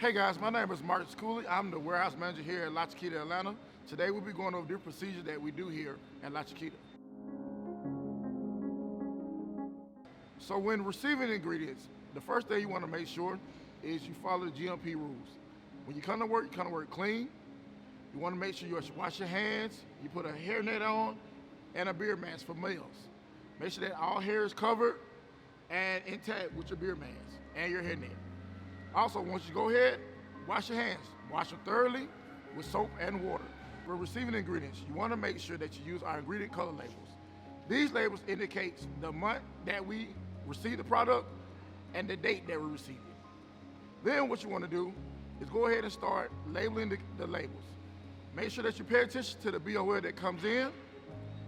Hey guys, my name is Marcus Cooley. I'm the warehouse manager here at La Chiquita, Atlanta. Today we'll be going over the procedures that we do here at La Chiquita. So when receiving ingredients, the first thing you want to make sure is you follow the GMP rules. When you come to work clean. You want to make sure you wash your hands, you put a hairnet on, and a beard mask for males. Make sure that all hair is covered and intact with your beard mask and your hairnet. Also, once you go ahead, wash your hands. Wash them thoroughly with soap and water. For receiving ingredients, you want to make sure that you use our ingredient color labels. These labels indicate the month that we receive the product and the date that we receive it. Then what you want to do is go ahead and start labeling the labels. Make sure that you pay attention to the BOL that comes in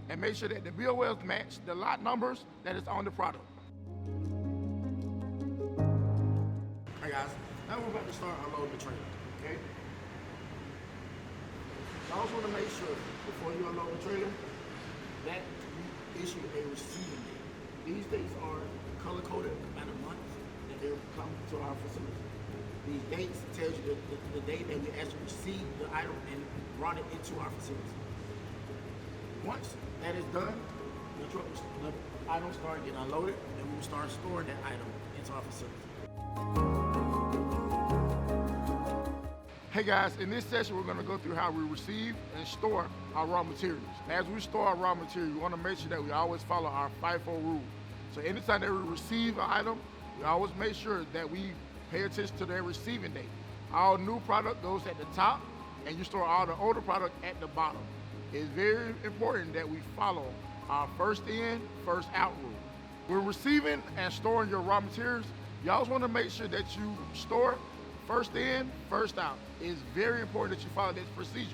and make sure that the BOLs match the lot numbers that is on the product. All right guys, now we're about to start unloading the trailer, okay? You also want to make sure before you unload the trailer that you issue a receiving date. These dates are color-coded by the month that they come to our facility. These dates tells you the date that we actually received the item and brought it into our facility. Once that is done, the item starts getting unloaded and we will start storing that item into our facility. Hey guys, in this session we're going to go through how we receive and store our raw materials. As we store our raw material, we want to make sure that we always follow our FIFO rule. So anytime that we receive an item, we always make sure that we pay attention to their receiving date. All new product goes at the top and you store all the older product at the bottom. It's very important that we follow our first in, first out rule. When receiving and storing your raw materials, you always want to make sure that you store first in, first out. It's very important that you follow this procedure.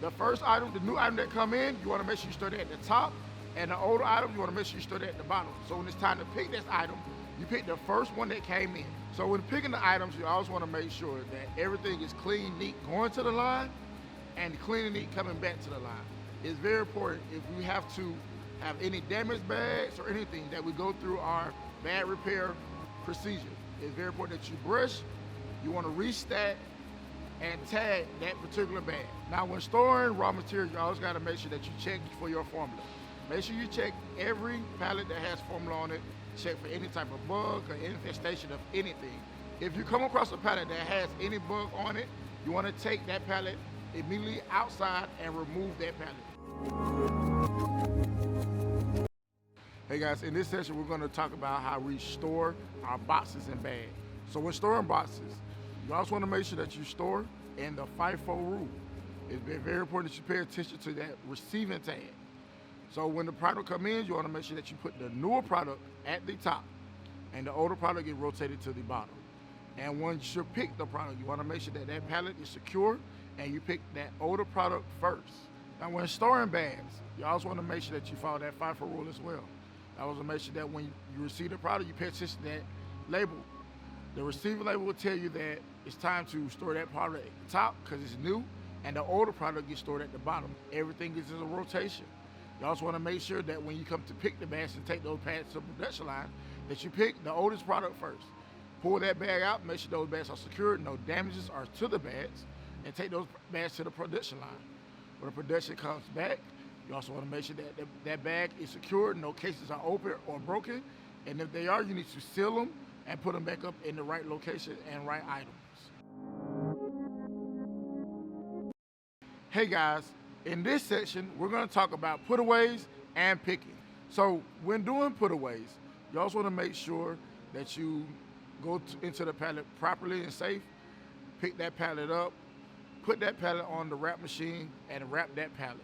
The first item, the new item that come in, you want to make sure you store that at the top, and the older item, you want to make sure you store that at the bottom. So when it's time to pick this item, you pick the first one that came in. So when picking the items, you always want to make sure that everything is clean, neat going to the line and clean and neat coming back to the line. It's very important if we have to have any damaged bags or anything that we go through our bag repair procedure. It's very important that you brush, you want to restack and tag that particular bag. Now when storing raw material, you always got to make sure that you check for your formula. Make sure you check every pallet that has formula on it. Check for any type of bug or infestation of anything. If you come across a pallet that has any bug on it, you want to take that pallet immediately outside and remove that pallet. Hey guys, in this session we're going to talk about how we store our boxes and bags. So when storing boxes, you also want to make sure that you store in the FIFO rule. It's very important that you pay attention to that receiving tag. So when the product comes in, you want to make sure that you put the newer product at the top and the older product get rotated to the bottom. And once you pick the product, you want to make sure that that pallet is secure and you pick that older product first. Now when storing bags, you also want to make sure that you follow that FIFO rule as well. I want to make sure that when you receive the product, you pay attention to that label. The receiving label will tell you that it's time to store that product at the top because it's new, and the older product gets stored at the bottom. Everything is in a rotation. You also want to make sure that when you come to pick the bags and take those bags to the production line, that you pick the oldest product first. Pull that bag out, make sure those bags are secured, no damages are to the bags, and take those bags to the production line. When the production comes back, you also want to make sure that that bag is secured, no cases are open or broken, and if they are, you need to seal them and put them back up in the right location and right items. Hey guys, in this section, we're going to talk about putaways and picking. So when doing putaways, you also want to make sure that you go into the pallet properly and safe, pick that pallet up, put that pallet on the wrap machine and wrap that pallet.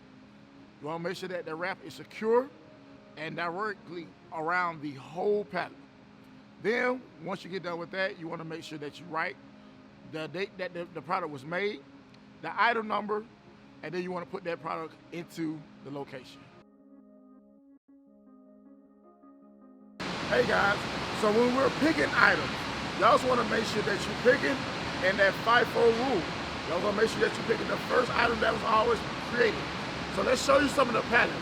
You want to make sure that the wrap is secure and directly around the whole pallet. Then, once you get done with that, you want to make sure that you write the date that the product was made, the item number, and then you want to put that product into the location. Hey guys, so when we're picking items, you also want to make sure that you're picking in that FIFO rule. You also want to make sure that you're picking the first item that was always created. So let's show you some of the pallets.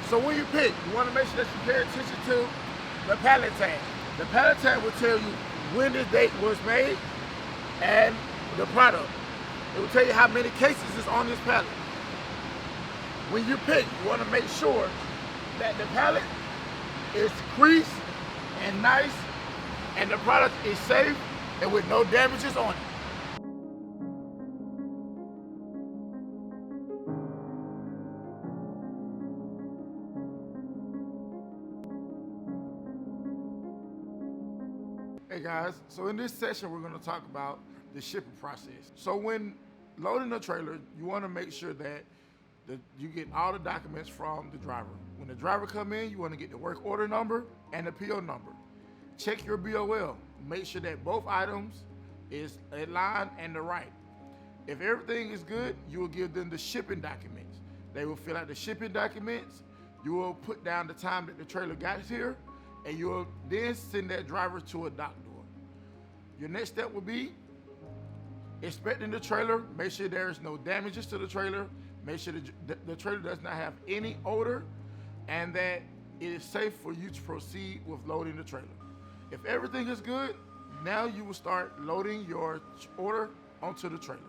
So when you pick, you want to make sure that you pay attention to the pallet tag. The pallet tag will tell you when this date was made, and the product. It will tell you how many cases is on this pallet. When you pick, you want to make sure that the pallet is creased and nice, and the product is safe and with no damages on it. Hey guys, so in this session we're going to talk about the shipping process. So when loading a trailer, you want to make sure that you get all the documents from the driver. When the driver come in, you want to get the work order number and the PO number. Check your BOL. Make sure that both items is in line and the right. If everything is good, you will give them the shipping documents. They will fill out the shipping documents. You will put down the time that the trailer got here, and you will then send that driver to a dock door. Your next step will be inspecting the trailer. Make sure there is no damages to the trailer. Make sure the trailer does not have any odor, and that it is safe for you to proceed with loading the trailer. If everything is good, now you will start loading your order onto the trailer.